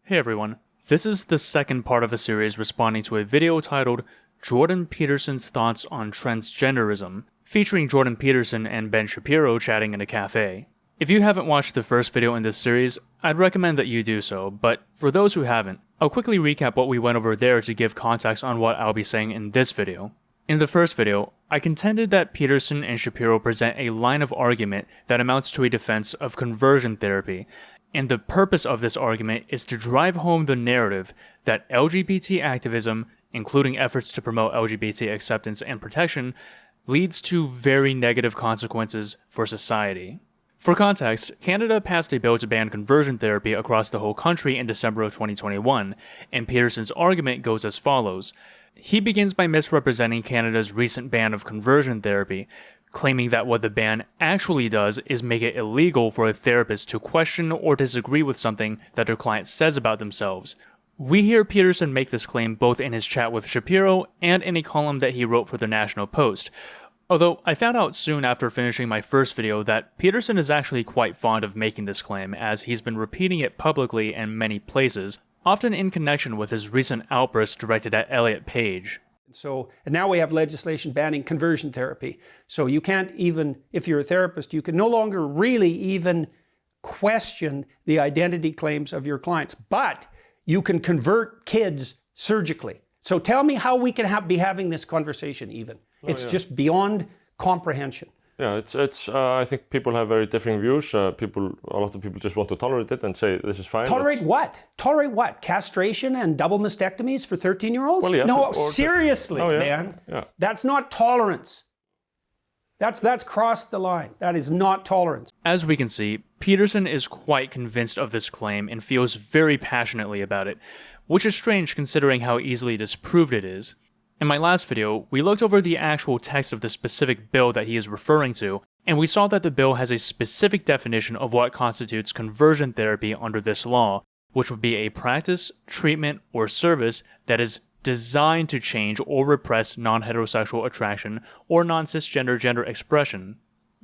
Hey everyone, this is the second part of a series responding to a video titled Jordan Peterson's Thoughts on Transgenderism, featuring Jordan Peterson and Ben Shapiro chatting in a cafe. If you haven't watched the first video in this series, I'd recommend that you do so, but for those who haven't, I'll quickly recap what we went over there to give context on what I'll be saying in this video. In the first video, I contended that Peterson and Shapiro present a line of argument that amounts to a defense of conversion therapy, and the purpose of this argument is to drive home the narrative that LGBT activism, including efforts to promote LGBT acceptance and protection, leads to very negative consequences for society. For context, Canada passed a bill to ban conversion therapy across the whole country in December of 2021, and Peterson's argument goes as follows. He begins by misrepresenting Canada's recent ban of conversion therapy, claiming that what the ban actually does is make it illegal for a therapist to question or disagree with something that their client says about themselves. We hear Peterson make this claim both in his chat with Shapiro and in a column that he wrote for the National Post. Although I found out soon after finishing my first video that Peterson is actually quite fond of making this claim, as he's been repeating it publicly in many places, often in connection with his recent outburst directed at Elliot Page. And now we have legislation banning conversion therapy. So you can't even, if you're a therapist, you can no longer really even question the identity claims of your clients, but you can convert kids surgically. So tell me how we can be having this conversation even. It's just beyond comprehension. Yeah, it's. I think people have very differing views. A lot of people just want to tolerate it and say this is fine. Tolerate what? Tolerate what? Castration and double mastectomies for 13-year-olds? Well, yeah, no, seriously, man. Yeah. That's not tolerance. That's crossed the line. That is not tolerance. As we can see, Peterson is quite convinced of this claim and feels very passionately about it, which is strange considering how easily disproved it is. In my last video, we looked over the actual text of the specific bill that he is referring to, and we saw that the bill has a specific definition of what constitutes conversion therapy under this law, which would be a practice, treatment, or service that is designed to change or repress non-heterosexual attraction or non-cisgender gender expression.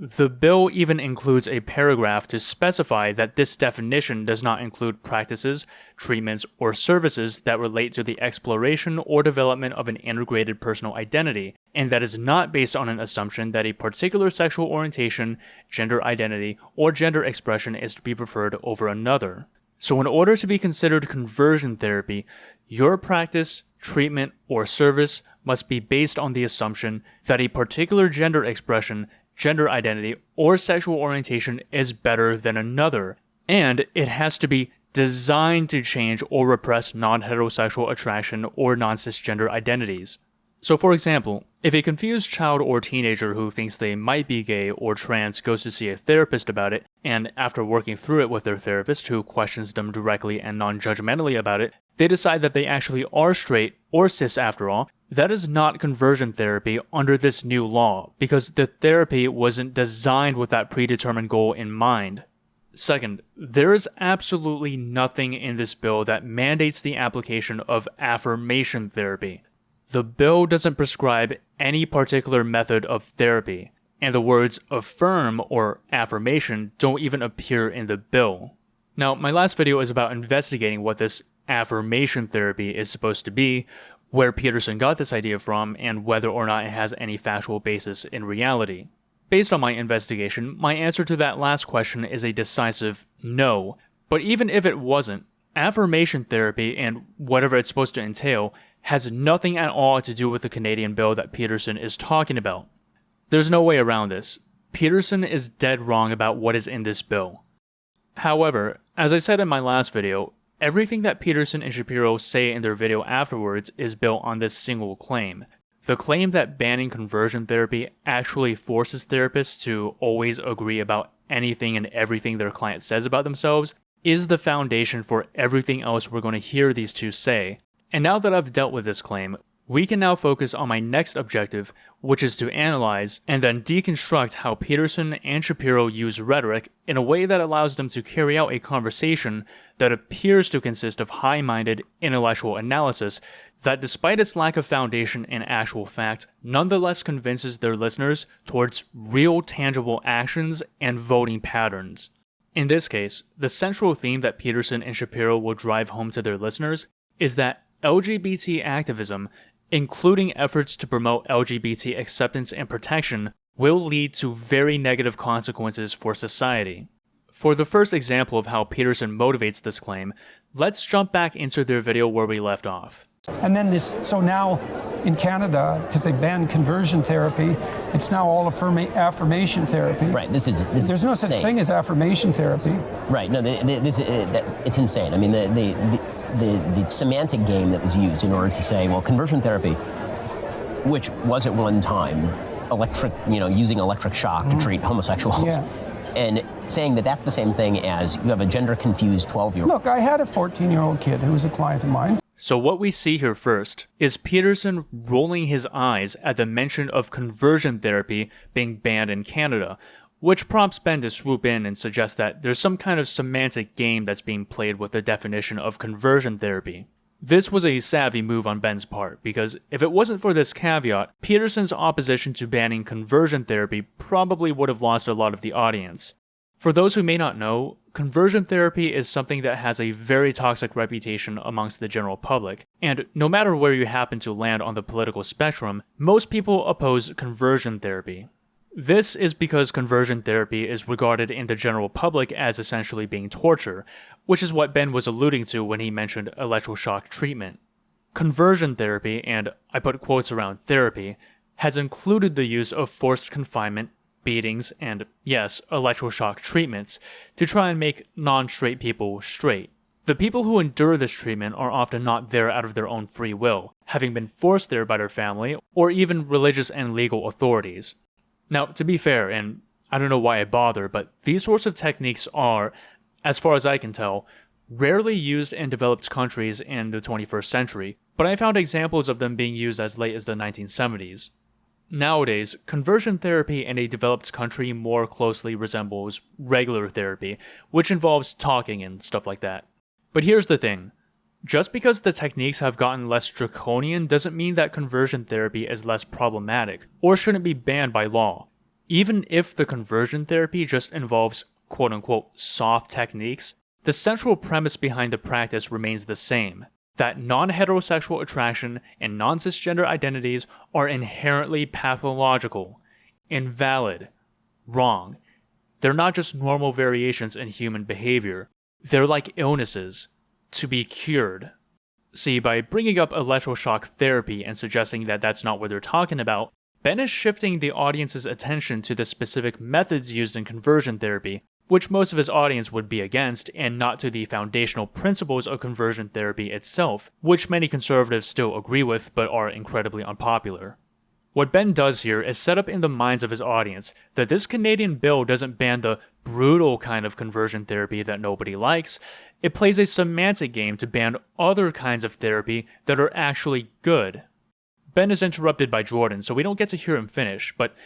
The bill even includes a paragraph to specify that this definition does not include practices, treatments, or services that relate to the exploration or development of an integrated personal identity, and that is not based on an assumption that a particular sexual orientation, gender identity, or gender expression is to be preferred over another. So in order to be considered conversion therapy, your practice, treatment, or service must be based on the assumption that a particular gender expression, gender identity, or sexual orientation is better than another, and it has to be designed to change or repress non-heterosexual attraction or non-cisgender identities. So for example, if a confused child or teenager who thinks they might be gay or trans goes to see a therapist about it, and after working through it with their therapist who questions them directly and non-judgmentally about it, they decide that they actually are straight or cis after all, that is not conversion therapy under this new law, because the therapy wasn't designed with that predetermined goal in mind. Second, there is absolutely nothing in this bill that mandates the application of affirmation therapy. The bill doesn't prescribe any particular method of therapy, and the words affirm or affirmation don't even appear in the bill. Now, my last video is about investigating what this affirmation therapy is supposed to be, where Peterson got this idea from, and whether or not it has any factual basis in reality. Based on my investigation, my answer to that last question is a decisive no. But even if it wasn't, affirmation therapy and whatever it's supposed to entail has nothing at all to do with the Canadian bill that Peterson is talking about. There's no way around this. Peterson is dead wrong about what is in this bill. However, as I said in my last video, everything that Peterson and Shapiro say in their video afterwards is built on this single claim. The claim that banning conversion therapy actually forces therapists to always agree about anything and everything their client says about themselves is the foundation for everything else we're going to hear these two say. And now that I've dealt with this claim, we can now focus on my next objective, which is to analyze and then deconstruct how Peterson and Shapiro use rhetoric in a way that allows them to carry out a conversation that appears to consist of high-minded intellectual analysis that, despite its lack of foundation in actual fact, nonetheless convinces their listeners towards real tangible actions and voting patterns. In this case, the central theme that Peterson and Shapiro will drive home to their listeners is that LGBT activism, including efforts to promote LGBT acceptance and protection, will lead to very negative consequences for society. For the first example of how Peterson motivates this claim, let's jump back into their video where we left off. And then so now in Canada, because they banned conversion therapy, it's now all affirmation therapy. Right. There's no such thing as affirmation therapy. Right. No, it's insane. I mean, the semantic game that was used in order to say, well, conversion therapy, which was at one time using electric shock to treat homosexuals. Yeah. And saying that that's the same thing as you have a gender-confused 12-year-old. Look, I had a 14-year-old kid who was a client of mine. So what we see here first is Peterson rolling his eyes at the mention of conversion therapy being banned in Canada, which prompts Ben to swoop in and suggest that there's some kind of semantic game that's being played with the definition of conversion therapy. This was a savvy move on Ben's part, because if it wasn't for this caveat, Peterson's opposition to banning conversion therapy probably would have lost a lot of the audience. For those who may not know, conversion therapy is something that has a very toxic reputation amongst the general public, and no matter where you happen to land on the political spectrum, most people oppose conversion therapy. This is because conversion therapy is regarded in the general public as essentially being torture, which is what Ben was alluding to when he mentioned electroshock treatment. Conversion therapy, and I put quotes around therapy, has included the use of forced confinement, beatings, and, yes, electroshock treatments to try and make non-straight people straight. The people who endure this treatment are often not there out of their own free will, having been forced there by their family or even religious and legal authorities. Now, to be fair, and I don't know why I bother, but these sorts of techniques are, as far as I can tell, rarely used in developed countries in the 21st century, but I found examples of them being used as late as the 1970s. Nowadays, conversion therapy in a developed country more closely resembles regular therapy, which involves talking and stuff like that. But here's the thing. Just because the techniques have gotten less draconian doesn't mean that conversion therapy is less problematic, or shouldn't be banned by law. Even if the conversion therapy just involves quote-unquote soft techniques, the central premise behind the practice remains the same. That non-heterosexual attraction and non-cisgender identities are inherently pathological, invalid, wrong. They're not just normal variations in human behavior. They're like illnesses, to be cured. See, by bringing up electroshock therapy and suggesting that that's not what they're talking about, Ben is shifting the audience's attention to the specific methods used in conversion therapy, which most of his audience would be against, and not to the foundational principles of conversion therapy itself, which many conservatives still agree with but are incredibly unpopular. What Ben does here is set up in the minds of his audience that this Canadian bill doesn't ban the brutal kind of conversion therapy that nobody likes. It plays a semantic game to ban other kinds of therapy that are actually good. Ben is interrupted by Jordan, so we don't get to hear him finish, but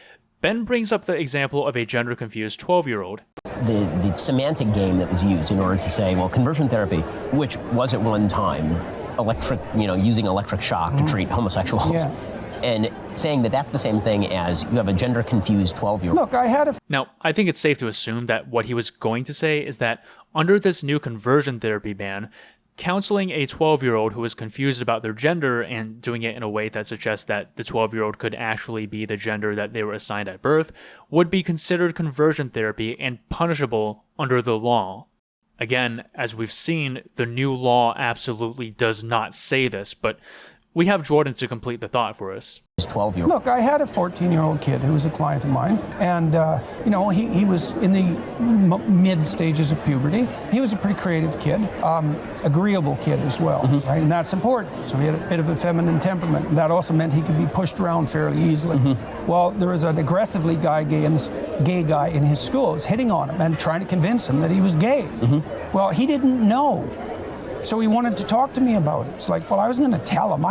Ben brings up the example of a gender-confused 12-year-old. The semantic game that was used in order to say, well, conversion therapy, which was at one time using electric shock to treat homosexuals. Yeah. And saying that that's the same thing as you have a gender-confused 12-year-old. Look, I had a... Now, I think it's safe to assume that what he was going to say is that under this new conversion therapy ban, counseling a 12-year-old who is confused about their gender and doing it in a way that suggests that the 12-year-old could actually be the gender that they were assigned at birth would be considered conversion therapy and punishable under the law. Again, as we've seen, the new law absolutely does not say this, but we have Jordan to complete the thought for us. 12-year-old. Look, I had a 14-year-old kid who was a client of mine, and he was in the mid stages of puberty. He was a pretty creative kid, agreeable kid as well, right? And that's important. So he had a bit of a feminine temperament, and that also meant he could be pushed around fairly easily. Well, there was an aggressively gay guy in his school, was hitting on him and trying to convince him that he was gay. Well, he didn't know. So he wanted to talk to me about it. It's like, well, I was going to tell him.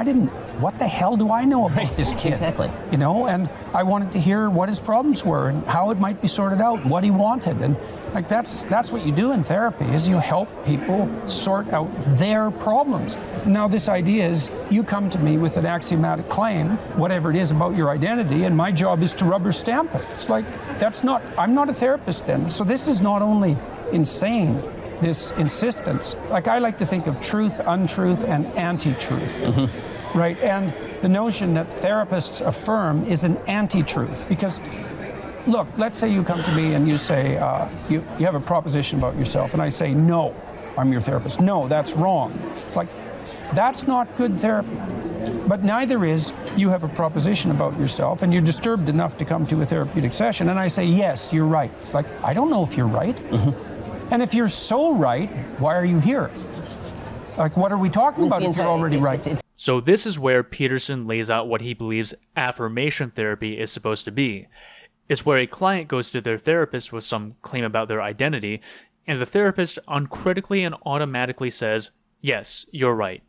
What the hell do I know about this kid? Exactly. And I wanted to hear what his problems were and how it might be sorted out, what he wanted. And like that's what you do in therapy, is you help people sort out their problems. Now this idea is you come to me with an axiomatic claim, whatever it is about your identity, and my job is to rubber stamp it. It's like, I'm not a therapist then. So this is not only insane, this insistence. Like, I like to think of truth, untruth, and anti-truth, right? And the notion that therapists affirm is an anti-truth, because look, let's say you come to me and you say, you have a proposition about yourself, and I say, no, I'm your therapist. No, that's wrong. It's like, that's not good therapy. But neither is you have a proposition about yourself and you're disturbed enough to come to a therapeutic session, and I say, yes, you're right. It's like, I don't know if you're right. And if you're so right, why are you here? Like, what are we talking about if you're already right? So this is where Peterson lays out what he believes affirmation therapy is supposed to be. It's where a client goes to their therapist with some claim about their identity, and the therapist uncritically and automatically says, yes, you're right.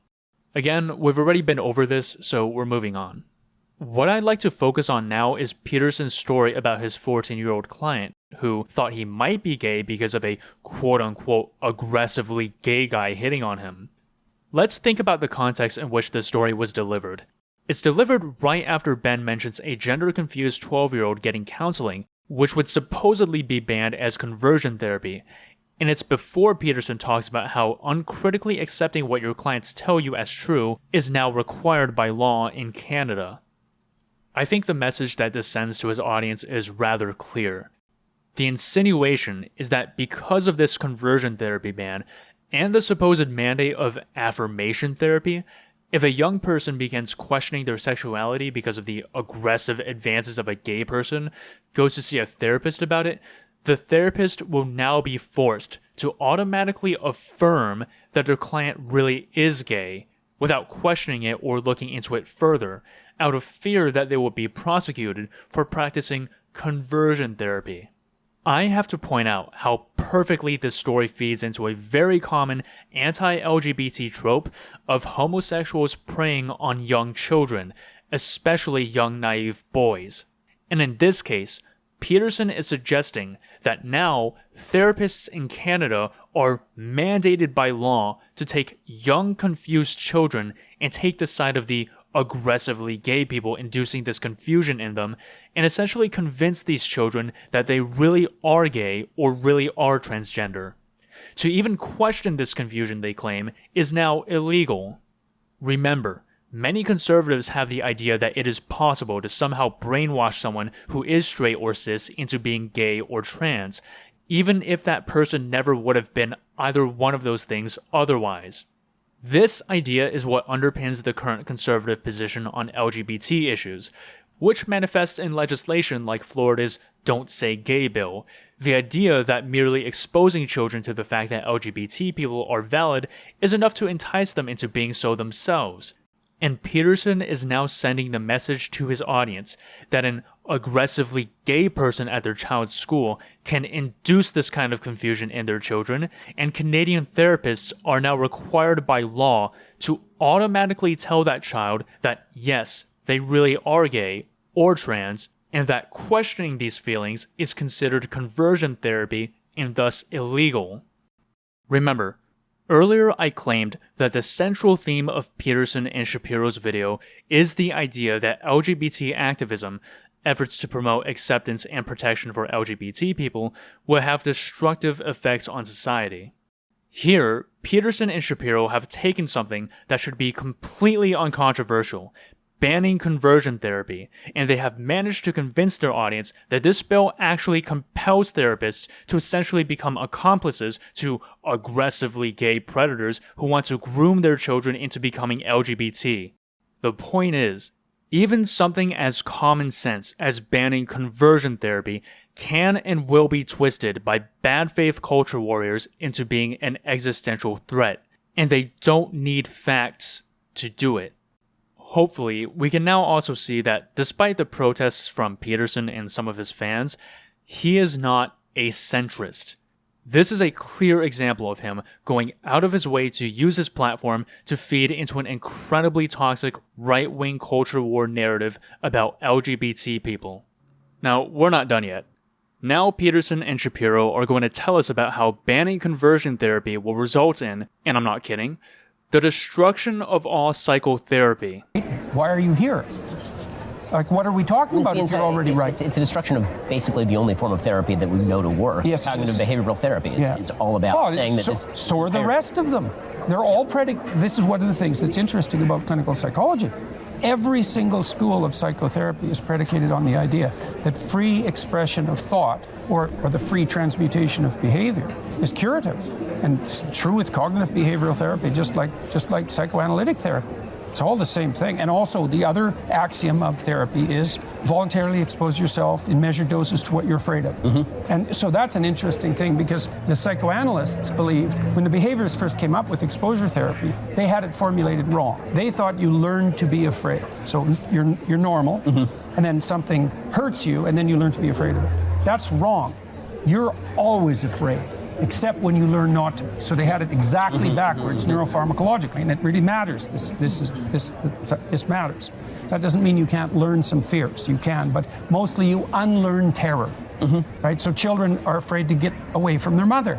Again, we've already been over this, so we're moving on. What I'd like to focus on now is Peterson's story about his 14-year-old client, who thought he might be gay because of a quote-unquote aggressively gay guy hitting on him. Let's think about the context in which this story was delivered. It's delivered right after Ben mentions a gender-confused 12-year-old getting counseling, which would supposedly be banned as conversion therapy. And it's before Peterson talks about how uncritically accepting what your clients tell you as true is now required by law in Canada. I think the message that this sends to his audience is rather clear. The insinuation is that because of this conversion therapy ban and the supposed mandate of affirmation therapy, if a young person begins questioning their sexuality because of the aggressive advances of a gay person, goes to see a therapist about it, the therapist will now be forced to automatically affirm that their client really is gay without questioning it or looking into it further, out of fear that they will be prosecuted for practicing conversion therapy. I have to point out how perfectly this story feeds into a very common anti-LGBT trope of homosexuals preying on young children, especially young naive boys. And in this case, Peterson is suggesting that now therapists in Canada are mandated by law to take young confused children and take the side of the aggressively gay people inducing this confusion in them, and essentially convince these children that they really are gay or really are transgender. To even question this confusion, they claim, is now illegal. Remember, many conservatives have the idea that it is possible to somehow brainwash someone who is straight or cis into being gay or trans, even if that person never would have been either one of those things otherwise. This idea is what underpins the current conservative position on LGBT issues, which manifests in legislation like Florida's Don't Say Gay bill, the idea that merely exposing children to the fact that LGBT people are valid is enough to entice them into being so themselves. And Peterson is now sending the message to his audience that an aggressively gay person at their child's school can induce this kind of confusion in their children, and Canadian therapists are now required by law to automatically tell that child that yes, they really are gay or trans, and that questioning these feelings is considered conversion therapy and thus illegal. Remember, earlier I claimed that the central theme of Peterson and Shapiro's video is the idea that LGBT activism, efforts to promote acceptance and protection for LGBT people, will have destructive effects on society. Here, Peterson and Shapiro have taken something that should be completely uncontroversial, banning conversion therapy, and they have managed to convince their audience that this bill actually compels therapists to essentially become accomplices to aggressively gay predators who want to groom their children into becoming LGBT. The point is, even something as common sense as banning conversion therapy can and will be twisted by bad faith culture warriors into being an existential threat, and they don't need facts to do it. Hopefully, we can now also see that despite the protests from Peterson and some of his fans, he is not a centrist. This is a clear example of him going out of his way to use his platform to feed into an incredibly toxic right-wing culture war narrative about LGBT people. Now, we're not done yet. Now Peterson and Shapiro are going to tell us about how banning conversion therapy will result in, and I'm not kidding, the destruction of all psychotherapy. Why are you here? Like, what are we talking about if you're already right? It's a destruction of basically the only form of therapy that we know to work. Yes, cognitive behavioral therapy. It's all about saying that so are the rest of them. They're all this is one of the things that's interesting about clinical psychology. Every single school of psychotherapy is predicated on the idea that free expression of thought or the free transmutation of behavior is curative. And it's true with cognitive behavioral therapy, just like psychoanalytic therapy. It's all the same thing. And also the other axiom of therapy is voluntarily expose yourself in measured doses to what you're afraid of. And so that's an interesting thing, because the psychoanalysts believed when the behaviorists first came up with exposure therapy, they had it formulated wrong. They thought you learn to be afraid. So you're normal, and then something hurts you, and then you learn to be afraid of it. That's wrong. You're always afraid, except when you learn not to. So they had it exactly backwards neuropharmacologically, and it really matters. This matters. That doesn't mean you can't learn some fears. You can, but mostly you unlearn terror. Right? So children are afraid to get away from their mother.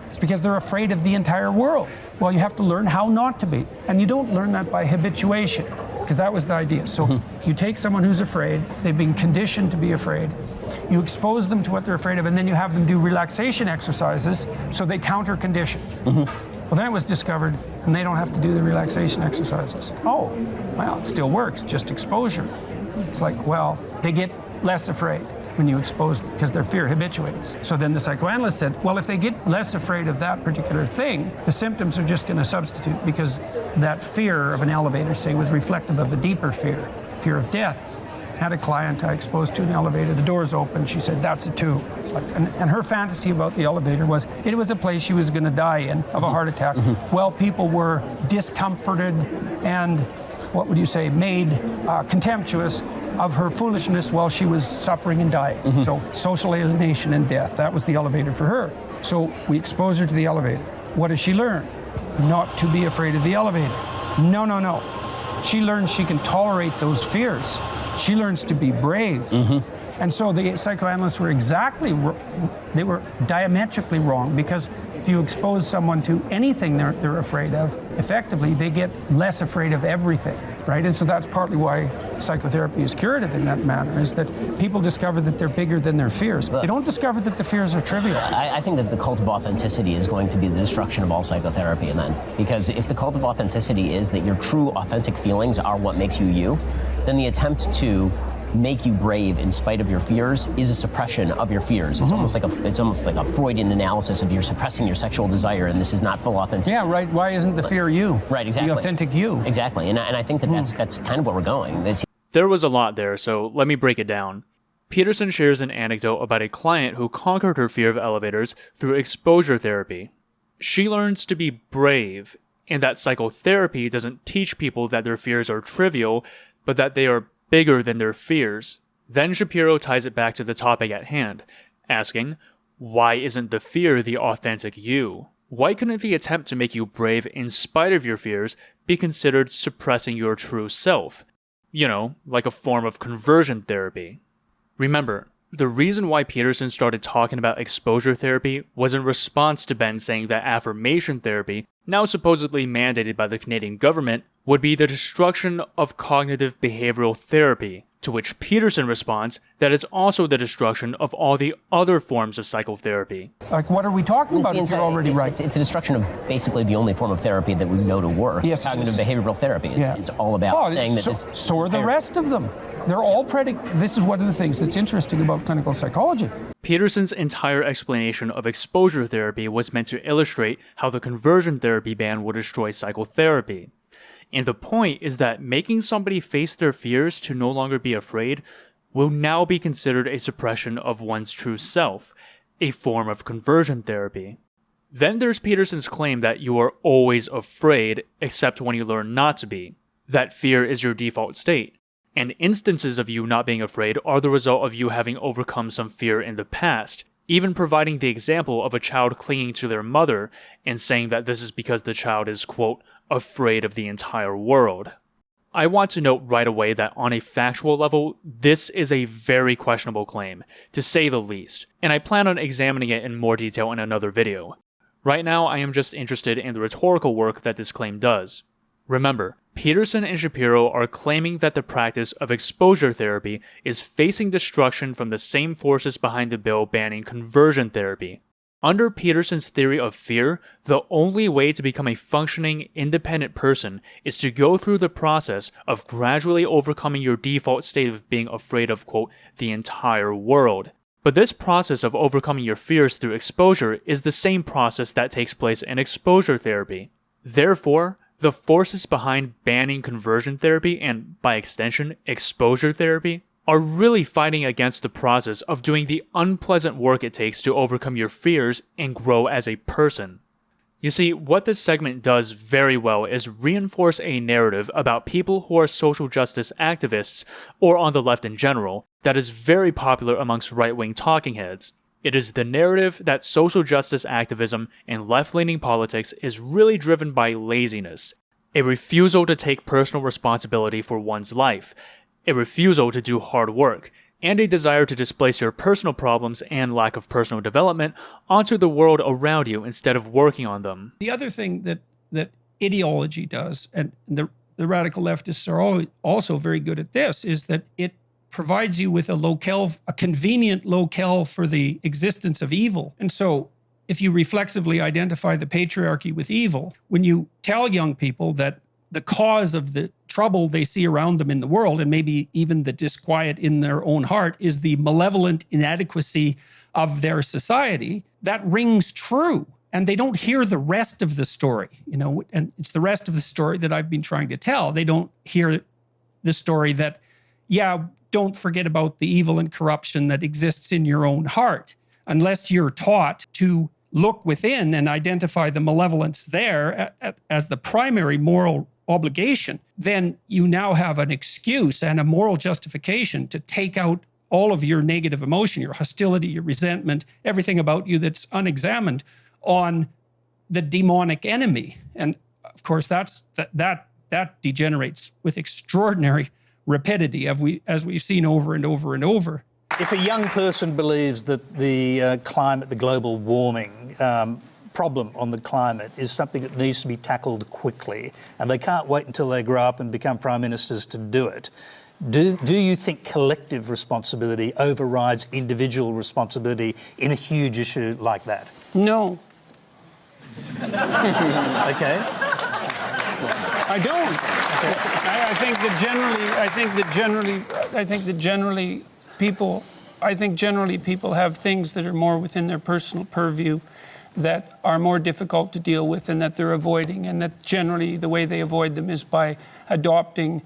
It's because they're afraid of the entire world. Well, you have to learn how not to be, and you don't learn that by habituation, because that was the idea. So you take someone who's afraid, they've been conditioned to be afraid, you expose them to what they're afraid of, and then you have them do relaxation exercises so they counter condition. Well, then it was discovered, and they don't have to do the relaxation exercises. Oh, well, it still works, just exposure. It's like, well, they get less afraid when you expose them, because their fear habituates. So then the psychoanalyst said, well, if they get less afraid of that particular thing, the symptoms are just going to substitute, because that fear of an elevator, say, was reflective of a deeper fear of death. Had a client I exposed to an elevator, the doors open, she said, that's a 2. It's like, and her fantasy about the elevator was, it was a place she was going to die in of a heart attack. Well, people were discomforted and, what would you say, made contemptuous of her foolishness while she was suffering and dying. So social alienation and death, that was the elevator for her. So we expose her to the elevator. What does she learn? Not to be afraid of the elevator. No. She learns she can tolerate those fears. She learns to be brave. And so the psychoanalysts were they were diametrically wrong, because if you expose someone to anything they're afraid of, effectively they get less afraid of everything, right? And so that's partly why psychotherapy is curative in that manner, is that people discover that they're bigger than their fears. They don't discover that the fears are trivial. I think that the cult of authenticity is going to be the destruction of all psychotherapy, and then, because if the cult of authenticity is that your true authentic feelings are what makes you you, then the attempt to make you brave in spite of your fears is a suppression of your fears. It's almost like a Freudian analysis of you're suppressing your sexual desire, and this is not full authenticity. Yeah, right. Why isn't the fear you? Right, exactly. The authentic you. Exactly, and I think that's kind of where we're going. There was a lot there, so let me break it down. Peterson shares an anecdote about a client who conquered her fear of elevators through exposure therapy. She learns to be brave, and that psychotherapy doesn't teach people that their fears are trivial, but that they are bigger than their fears. Then Shapiro ties it back to the topic at hand, asking, why isn't the fear the authentic you? Why couldn't the attempt to make you brave in spite of your fears be considered suppressing your true self? You know, like a form of conversion therapy. Remember, the reason why Peterson started talking about exposure therapy was in response to Ben saying that affirmation therapy, now supposedly mandated by the Canadian government, would be the destruction of cognitive behavioral therapy, to which Peterson responds that it's also the destruction of all the other forms of psychotherapy. Like, what are we talking about if you're already right? It's a destruction of basically the only form of therapy that we know to work. Yes, cognitive behavioral therapy. It's all about saying that so are the rest of them. They're all this is one of the things that's interesting about clinical psychology. Peterson's entire explanation of exposure therapy was meant to illustrate how the conversion therapy ban will destroy psychotherapy. And the point is that making somebody face their fears to no longer be afraid will now be considered a suppression of one's true self, a form of conversion therapy. Then there's Peterson's claim that you are always afraid except when you learn not to be, that fear is your default state. And instances of you not being afraid are the result of you having overcome some fear in the past, even providing the example of a child clinging to their mother and saying that this is because the child is, quote, afraid of the entire world. I want to note right away that on a factual level, this is a very questionable claim, to say the least, and I plan on examining it in more detail in another video. Right now, I am just interested in the rhetorical work that this claim does. Remember, Peterson and Shapiro are claiming that the practice of exposure therapy is facing destruction from the same forces behind the bill banning conversion therapy. Under Peterson's theory of fear, the only way to become a functioning, independent person is to go through the process of gradually overcoming your default state of being afraid of, quote, the entire world. But this process of overcoming your fears through exposure is the same process that takes place in exposure therapy. Therefore, the forces behind banning conversion therapy and, by extension, exposure therapy are really fighting against the process of doing the unpleasant work it takes to overcome your fears and grow as a person. You see, what this segment does very well is reinforce a narrative about people who are social justice activists, or on the left in general, that is very popular amongst right-wing talking heads. It is the narrative that social justice activism and left-leaning politics is really driven by laziness, a refusal to take personal responsibility for one's life, a refusal to do hard work, and a desire to displace your personal problems and lack of personal development onto the world around you instead of working on them. The other thing that ideology does, and the radical leftists are also very good at this, is that it provides you with a convenient locale for the existence of evil. And so if you reflexively identify the patriarchy with evil, when you tell young people that the cause of the trouble they see around them in the world, and maybe even the disquiet in their own heart, is the malevolent inadequacy of their society, that rings true. And they don't hear the rest of the story, and it's the rest of the story that I've been trying to tell. They don't hear the story that, don't forget about the evil and corruption that exists in your own heart. Unless you're taught to look within and identify the malevolence there as the primary moral obligation, then you now have an excuse and a moral justification to take out all of your negative emotion, your hostility, your resentment, everything about you that's unexamined on the demonic enemy. And of course, that degenerates with extraordinary rapidity, as we've seen over and over and over. If a young person believes that the climate, the global warming problem on the climate is something that needs to be tackled quickly, and they can't wait until they grow up and become prime ministers to do it, do you think collective responsibility overrides individual responsibility in a huge issue like that? No. Okay. I don't. Okay. I think generally people have things that are more within their personal purview that are more difficult to deal with and that they're avoiding, and that generally the way they avoid them is by adopting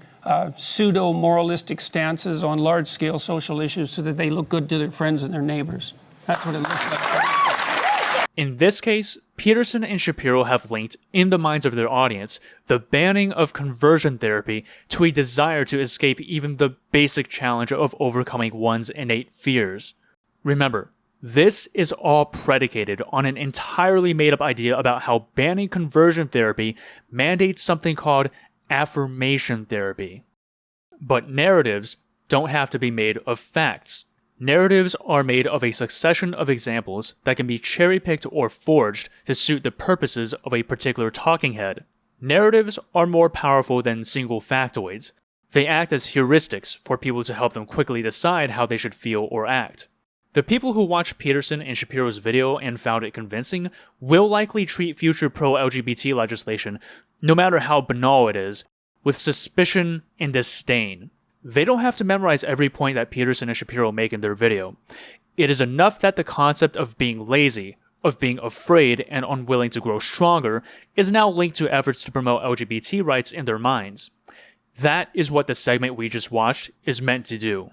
pseudo-moralistic stances on large-scale social issues so that they look good to their friends and their neighbors. That's what it looks like. In this case, Peterson and Shapiro have linked, in the minds of their audience, the banning of conversion therapy to a desire to escape even the basic challenge of overcoming one's innate fears. Remember, this is all predicated on an entirely made-up idea about how banning conversion therapy mandates something called affirmation therapy. But narratives don't have to be made of facts. Narratives are made of a succession of examples that can be cherry-picked or forged to suit the purposes of a particular talking head. Narratives are more powerful than single factoids. They act as heuristics for people to help them quickly decide how they should feel or act. The people who watched Peterson and Shapiro's video and found it convincing will likely treat future pro-LGBT legislation, no matter how banal it is, with suspicion and disdain. They don't have to memorize every point that Peterson and Shapiro make in their video. It is enough that the concept of being lazy, of being afraid and unwilling to grow stronger, is now linked to efforts to promote LGBT rights in their minds. That is what the segment we just watched is meant to do.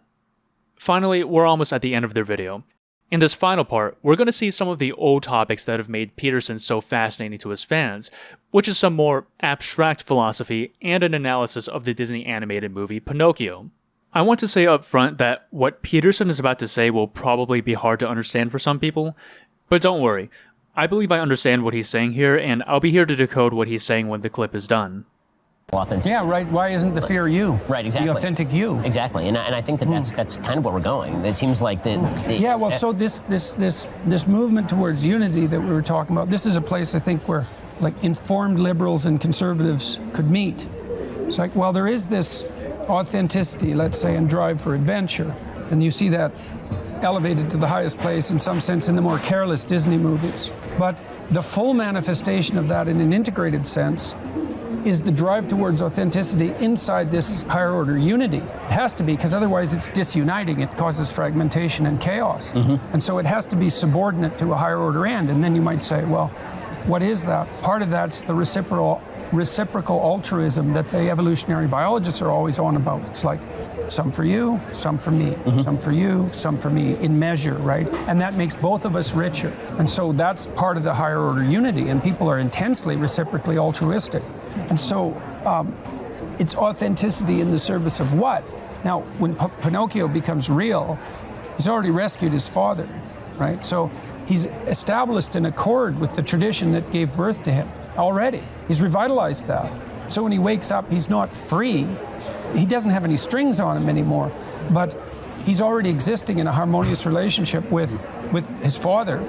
Finally, we're almost at the end of their video. In this final part, we're going to see some of the old topics that have made Peterson so fascinating to his fans, which is some more abstract philosophy and an analysis of the Disney animated movie Pinocchio. I want to say up front that what Peterson is about to say will probably be hard to understand for some people, but don't worry, I believe I understand what he's saying here, and I'll be here to decode what he's saying when the clip is done. Authentic. Yeah, right. Why isn't the fear you? Right, exactly. The authentic you. Exactly, and I think that's kind of where we're going. It seems like So this movement towards unity that we were talking about, this is a place I think where like informed liberals and conservatives could meet. It's like, well, there is this authenticity, let's say, and drive for adventure. And you see that elevated to the highest place in some sense in the more careless Disney movies. But the full manifestation of that in an integrated sense is the drive towards authenticity inside this higher order unity. It has to be, because otherwise it's disuniting, it causes fragmentation and chaos. And so it has to be subordinate to a higher order end. And then you might say, well, what is that? Part of that's the reciprocal altruism that the evolutionary biologists are always on about. It's like, some for you, some for me, some for you, some for me, in measure, right? And that makes both of us richer. And so that's part of the higher order unity, and people are intensely reciprocally altruistic. And so it's authenticity in the service of what? Now, when Pinocchio becomes real, he's already rescued his father, right? So he's established an accord with the tradition that gave birth to him already. He's revitalized that. So when he wakes up, he's not free. He doesn't have any strings on him anymore, but he's already existing in a harmonious relationship with his father.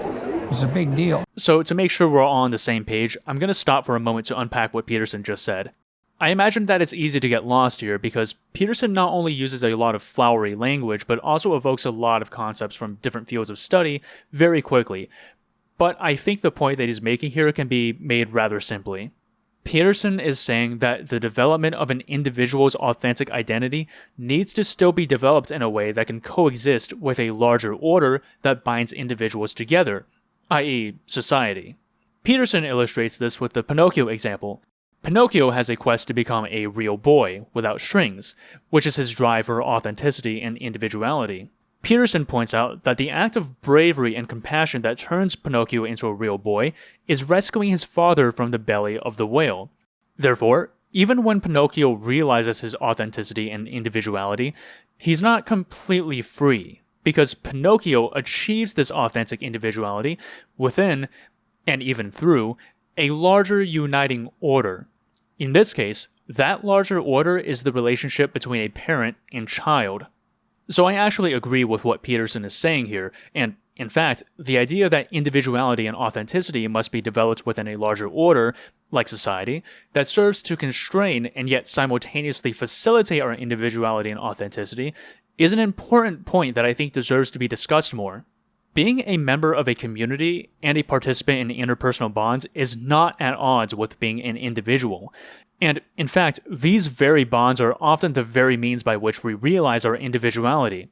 It's a big deal. So to make sure we're all on the same page, I'm going to stop for a moment to unpack what Peterson just said. I imagine that it's easy to get lost here because Peterson not only uses a lot of flowery language, but also evokes a lot of concepts from different fields of study very quickly. But I think the point that he's making here can be made rather simply. Peterson is saying that the development of an individual's authentic identity needs to still be developed in a way that can coexist with a larger order that binds individuals together, i.e., society. Peterson illustrates this with the Pinocchio example. Pinocchio has a quest to become a real boy without strings, which is his drive for authenticity and individuality. Peterson points out that the act of bravery and compassion that turns Pinocchio into a real boy is rescuing his father from the belly of the whale. Therefore, even when Pinocchio realizes his authenticity and individuality, he's not completely free, because Pinocchio achieves this authentic individuality within, and even through, a larger uniting order. In this case, that larger order is the relationship between a parent and child. So I actually agree with what Peterson is saying here, and in fact, the idea that individuality and authenticity must be developed within a larger order, like society, that serves to constrain and yet simultaneously facilitate our individuality and authenticity, is an important point that I think deserves to be discussed more. Being a member of a community and a participant in interpersonal bonds is not at odds with being an individual. And, in fact, these very bonds are often the very means by which we realize our individuality.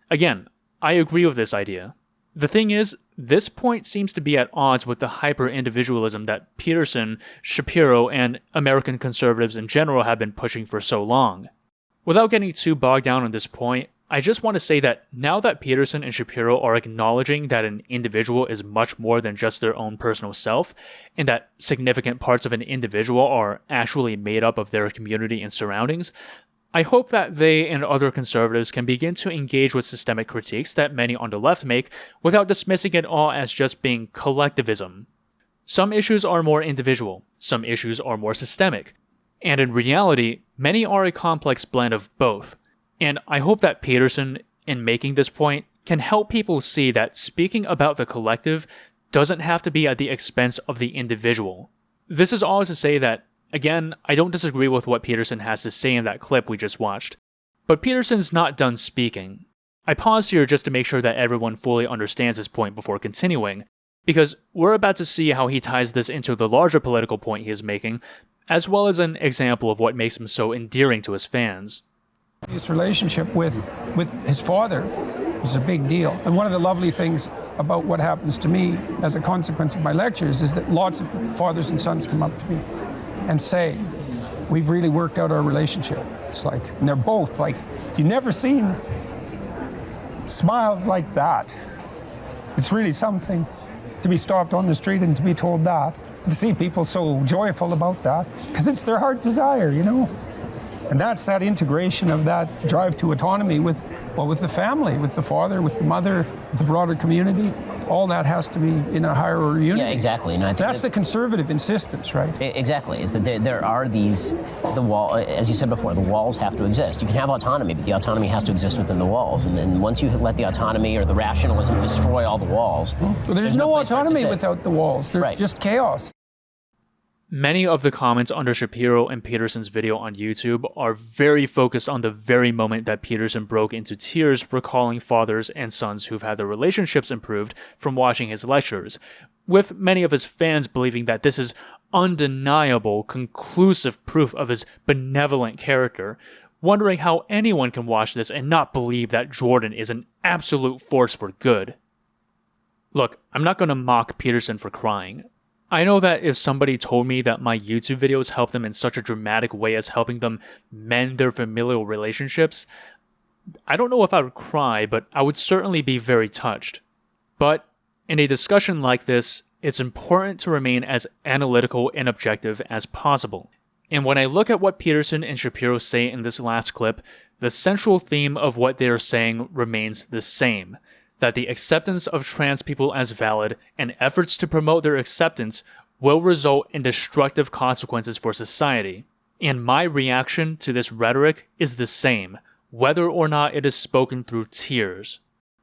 Again, I agree with this idea. The thing is, this point seems to be at odds with the hyper-individualism that Peterson, Shapiro, and American conservatives in general have been pushing for so long. Without getting too bogged down on this point, I just want to say that now that Peterson and Shapiro are acknowledging that an individual is much more than just their own personal self, and that significant parts of an individual are actually made up of their community and surroundings, I hope that they and other conservatives can begin to engage with systemic critiques that many on the left make without dismissing it all as just being collectivism. Some issues are more individual, some issues are more systemic, and in reality, many are a complex blend of both. And I hope that Peterson, in making this point, can help people see that speaking about the collective doesn't have to be at the expense of the individual. This is all to say that, again, I don't disagree with what Peterson has to say in that clip we just watched. But Peterson's not done speaking. I paused here just to make sure that everyone fully understands his point before continuing, because we're about to see how he ties this into the larger political point he is making, as well as an example of what makes him so endearing to his fans. His relationship with his father is a big deal. And one of the lovely things about what happens to me as a consequence of my lectures is that lots of fathers and sons come up to me and say, we've really worked out our relationship. It's like, and they're both like, you've never seen smiles like that. It's really something to be stopped on the street and to be told that, to see people so joyful about that, because it's their heart desire, you know? And that's that integration of that drive to autonomy with the family, with the father, with the mother, with the broader community. All that has to be in a higher order unity. Yeah, exactly. And I think that's the conservative insistence, right? Exactly. Is that there are the wall, as you said before, the walls have to exist. You can have autonomy, but the autonomy has to exist within the walls. And then once you let the autonomy or the rationalism destroy all the walls, well, there's no autonomy without the walls. There's just chaos. Many of the comments under Shapiro and Peterson's video on YouTube are very focused on the very moment that Peterson broke into tears recalling fathers and sons who've had their relationships improved from watching his lectures, with many of his fans believing that this is undeniable, conclusive proof of his benevolent character, wondering how anyone can watch this and not believe that Jordan is an absolute force for good. Look, I'm not going to mock Peterson for crying. I know that if somebody told me that my YouTube videos help them in such a dramatic way as helping them mend their familial relationships, I don't know if I would cry, but I would certainly be very touched. But in a discussion like this, it's important to remain as analytical and objective as possible. And when I look at what Peterson and Shapiro say in this last clip, the central theme of what they are saying remains the same. That the acceptance of trans people as valid and efforts to promote their acceptance will result in destructive consequences for society. And my reaction to this rhetoric is the same, whether or not it is spoken through tears.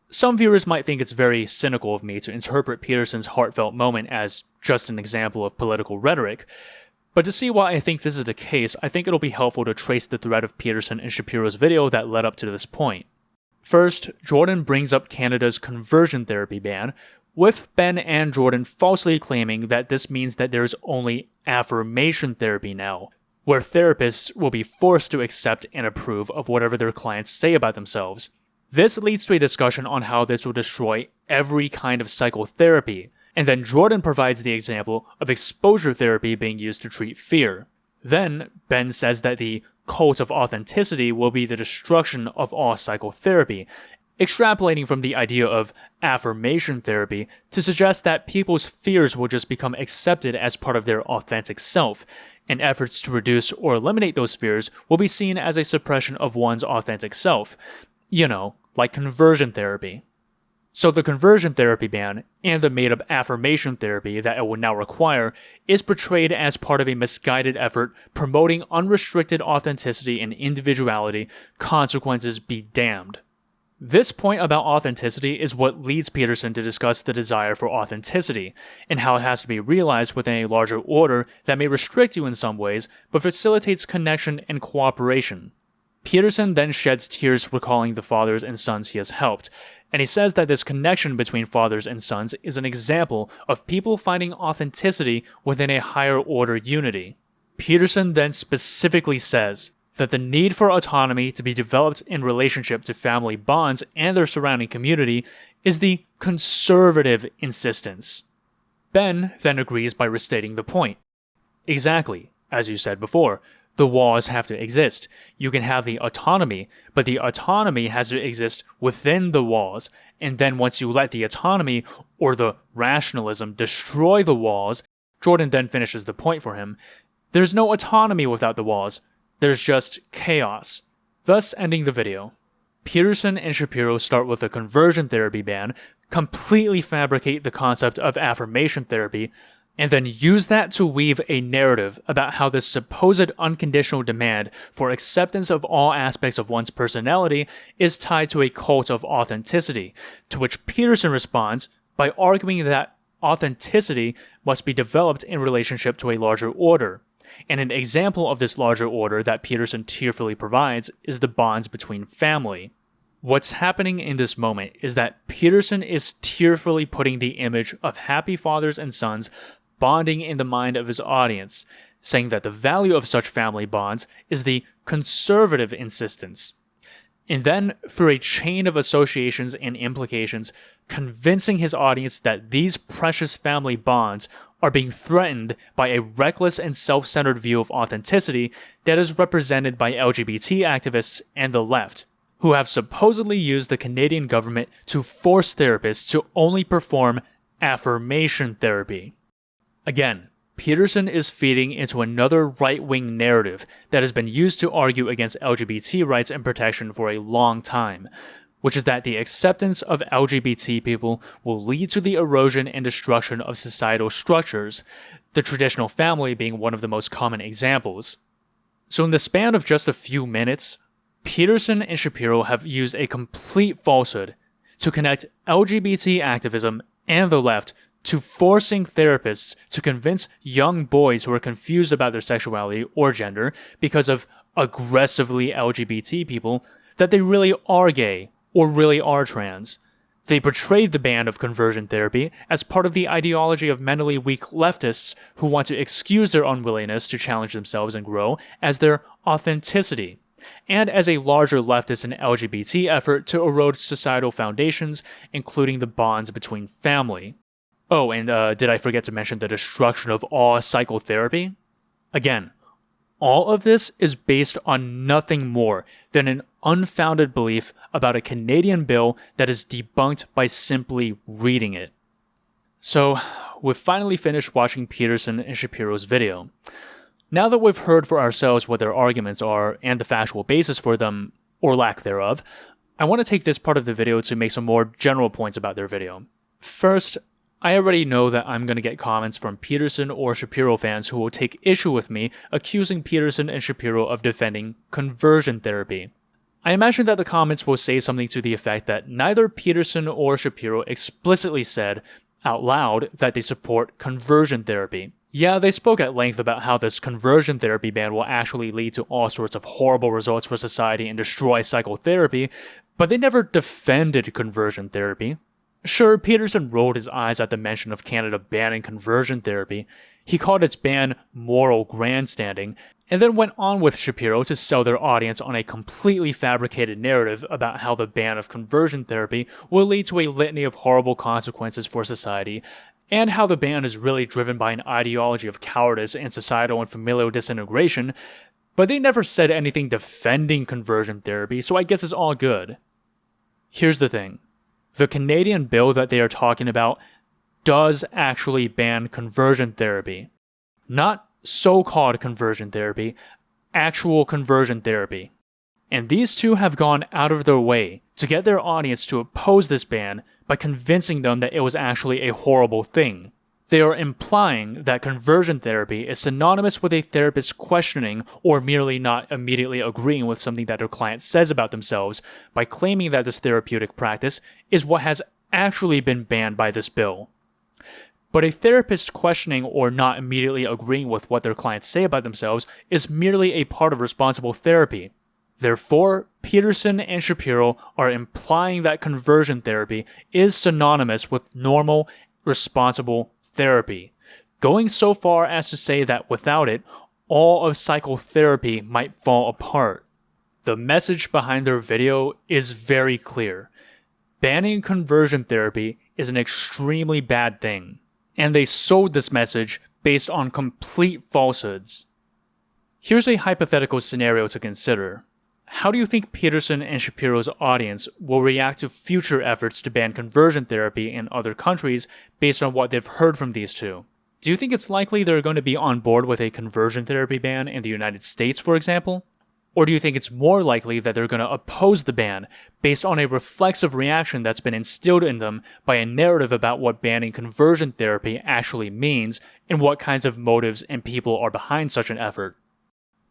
Some viewers might think it's very cynical of me to interpret Peterson's heartfelt moment as just an example of political rhetoric, but to see why I think this is the case, I think it'll be helpful to trace the thread of Peterson and Shapiro's video that led up to this point. First, Jordan brings up Canada's conversion therapy ban, with Ben and Jordan falsely claiming that this means that there is only affirmation therapy now, where therapists will be forced to accept and approve of whatever their clients say about themselves. This leads to a discussion on how this will destroy every kind of psychotherapy, and then Jordan provides the example of exposure therapy being used to treat fear. Then, Ben says that the cult of authenticity will be the destruction of all psychotherapy, extrapolating from the idea of affirmation therapy to suggest that people's fears will just become accepted as part of their authentic self, and efforts to reduce or eliminate those fears will be seen as a suppression of one's authentic self. You know, like conversion therapy. So the conversion therapy ban, and the made-up affirmation therapy that it will now require, is portrayed as part of a misguided effort promoting unrestricted authenticity and individuality, consequences be damned. This point about authenticity is what leads Peterson to discuss the desire for authenticity, and how it has to be realized within a larger order that may restrict you in some ways, but facilitates connection and cooperation. Peterson then sheds tears recalling the fathers and sons he has helped, and he says that this connection between fathers and sons is an example of people finding authenticity within a higher order unity. Peterson then specifically says that the need for autonomy to be developed in relationship to family bonds and their surrounding community is the conservative insistence. Ben then agrees by restating the point. Exactly, as you said before, the walls have to exist. You can have the autonomy, but the autonomy has to exist within the walls, and then once you let the autonomy or the rationalism destroy the walls, Jordan then finishes the point for him, there's no autonomy without the walls, there's just chaos, thus ending the video. Peterson and Shapiro start with a conversion therapy ban, completely fabricate the concept of affirmation therapy, and then use that to weave a narrative about how this supposed unconditional demand for acceptance of all aspects of one's personality is tied to a cult of authenticity, to which Peterson responds by arguing that authenticity must be developed in relationship to a larger order. And an example of this larger order that Peterson tearfully provides is the bonds between family. What's happening in this moment is that Peterson is tearfully putting the image of happy fathers and sons bonding in the mind of his audience, saying that the value of such family bonds is the conservative insistence. And then, through a chain of associations and implications, convincing his audience that these precious family bonds are being threatened by a reckless and self-centered view of authenticity that is represented by LGBT activists and the left, who have supposedly used the Canadian government to force therapists to only perform affirmation therapy. Again, Peterson is feeding into another right-wing narrative that has been used to argue against LGBT rights and protection for a long time, which is that the acceptance of LGBT people will lead to the erosion and destruction of societal structures, the traditional family being one of the most common examples. So in the span of just a few minutes, Peterson and Shapiro have used a complete falsehood to connect LGBT activism and the left to forcing therapists to convince young boys who are confused about their sexuality or gender because of aggressively LGBT people that they really are gay or really are trans. They portrayed the ban of conversion therapy as part of the ideology of mentally weak leftists who want to excuse their unwillingness to challenge themselves and grow as their authenticity, and as a larger leftist and LGBT effort to erode societal foundations, including the bonds between family. Oh, and did I forget to mention the destruction of all psychotherapy? Again, all of this is based on nothing more than an unfounded belief about a Canadian bill that is debunked by simply reading it. So, we've finally finished watching Peterson and Shapiro's video. Now that we've heard for ourselves what their arguments are and the factual basis for them, or lack thereof, I want to take this part of the video to make some more general points about their video. First, I already know that I'm going to get comments from Peterson or Shapiro fans who will take issue with me accusing Peterson and Shapiro of defending conversion therapy. I imagine that the comments will say something to the effect that neither Peterson or Shapiro explicitly said out loud that they support conversion therapy. Yeah, they spoke at length about how this conversion therapy ban will actually lead to all sorts of horrible results for society and destroy psychotherapy, but they never defended conversion therapy. Sure, Peterson rolled his eyes at the mention of Canada banning conversion therapy. He called its ban moral grandstanding, and then went on with Shapiro to sell their audience on a completely fabricated narrative about how the ban of conversion therapy will lead to a litany of horrible consequences for society, and how the ban is really driven by an ideology of cowardice and societal and familial disintegration, but they never said anything defending conversion therapy, so I guess it's all good. Here's the thing. The Canadian bill that they are talking about does actually ban conversion therapy. Not so-called conversion therapy, actual conversion therapy. And these two have gone out of their way to get their audience to oppose this ban by convincing them that it was actually a horrible thing. They are implying that conversion therapy is synonymous with a therapist questioning or merely not immediately agreeing with something that their client says about themselves by claiming that this therapeutic practice is what has actually been banned by this bill. But a therapist questioning or not immediately agreeing with what their clients say about themselves is merely a part of responsible therapy. Therefore, Peterson and Shapiro are implying that conversion therapy is synonymous with normal, responsible therapy, going so far as to say that without it, all of psychotherapy might fall apart. The message behind their video is very clear. Banning conversion therapy is an extremely bad thing, and they sold this message based on complete falsehoods. Here's a hypothetical scenario to consider. How do you think Peterson and Shapiro's audience will react to future efforts to ban conversion therapy in other countries based on what they've heard from these two? Do you think it's likely they're going to be on board with a conversion therapy ban in the United States, for example? Or do you think it's more likely that they're going to oppose the ban based on a reflexive reaction that's been instilled in them by a narrative about what banning conversion therapy actually means and what kinds of motives and people are behind such an effort?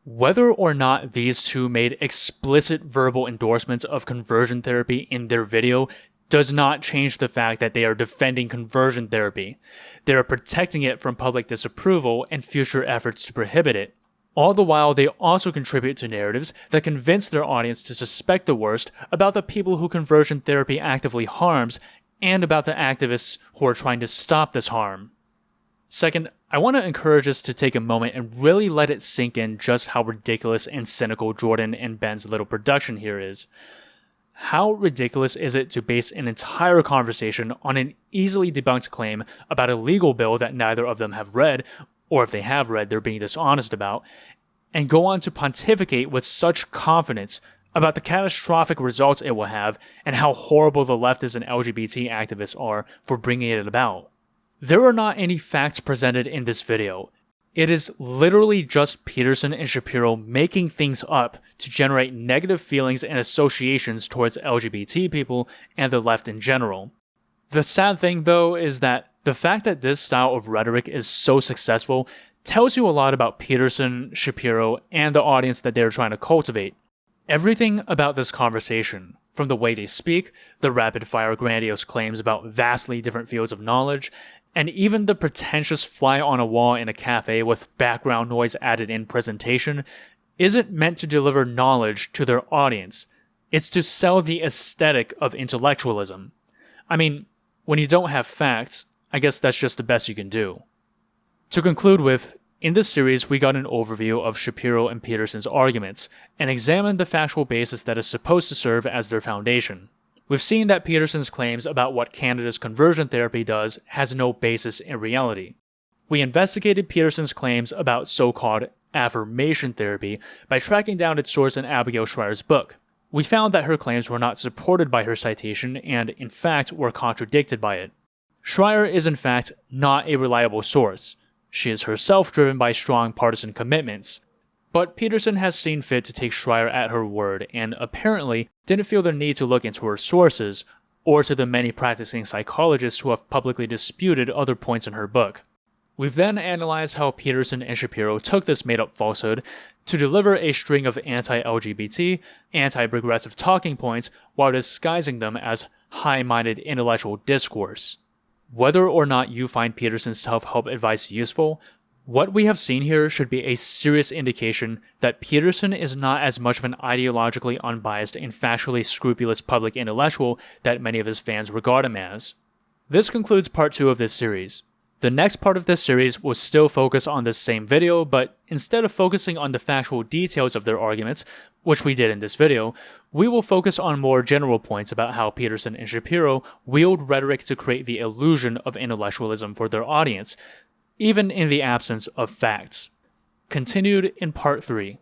Whether or not these two made explicit verbal endorsements of conversion therapy in their video does not change the fact that they are defending conversion therapy. They are protecting it from public disapproval and future efforts to prohibit it. All the while, they also contribute to narratives that convince their audience to suspect the worst about the people who conversion therapy actively harms and about the activists who are trying to stop this harm. Second, I want to encourage us to take a moment and really let it sink in just how ridiculous and cynical Jordan and Ben's little production here is. How ridiculous is it to base an entire conversation on an easily debunked claim about a legal bill that neither of them have read, or if they have read, they're being dishonest about, and go on to pontificate with such confidence about the catastrophic results it will have and how horrible the leftists and LGBT activists are for bringing it about? There are not any facts presented in this video. It is literally just Peterson and Shapiro making things up to generate negative feelings and associations towards LGBT people and the left in general. The sad thing, though, is that the fact that this style of rhetoric is so successful tells you a lot about Peterson, Shapiro, and the audience that they're trying to cultivate. Everything about this conversation, from the way they speak, the rapid-fire grandiose claims about vastly different fields of knowledge, and even the pretentious fly-on-a-wall in a cafe with background noise added in presentation, isn't meant to deliver knowledge to their audience. It's to sell the aesthetic of intellectualism. I mean, when you don't have facts, I guess that's just the best you can do. To conclude with, in this series, we got an overview of Shapiro and Peterson's arguments, and examined the factual basis that is supposed to serve as their foundation. We've seen that Peterson's claims about what Canada's conversion therapy does has no basis in reality. We investigated Peterson's claims about so-called affirmation therapy by tracking down its source in Abigail Schreier's book. We found that her claims were not supported by her citation and, in fact, were contradicted by it. Schreier is, in fact, not a reliable source. She is herself driven by strong partisan commitments. But Peterson has seen fit to take Schreier at her word and apparently didn't feel the need to look into her sources or to the many practicing psychologists who have publicly disputed other points in her book. We've then analyzed how Peterson and Shapiro took this made-up falsehood to deliver a string of anti-LGBT, anti-progressive talking points while disguising them as high-minded intellectual discourse. Whether or not you find Peterson's self-help advice useful, what we have seen here should be a serious indication that Peterson is not as much of an ideologically unbiased and factually scrupulous public intellectual that many of his fans regard him as. This concludes part 2 of this series. The next part of this series will still focus on this same video, but instead of focusing on the factual details of their arguments, which we did in this video, we will focus on more general points about how Peterson and Shapiro wield rhetoric to create the illusion of intellectualism for their audience, even in the absence of facts. Continued in part 3.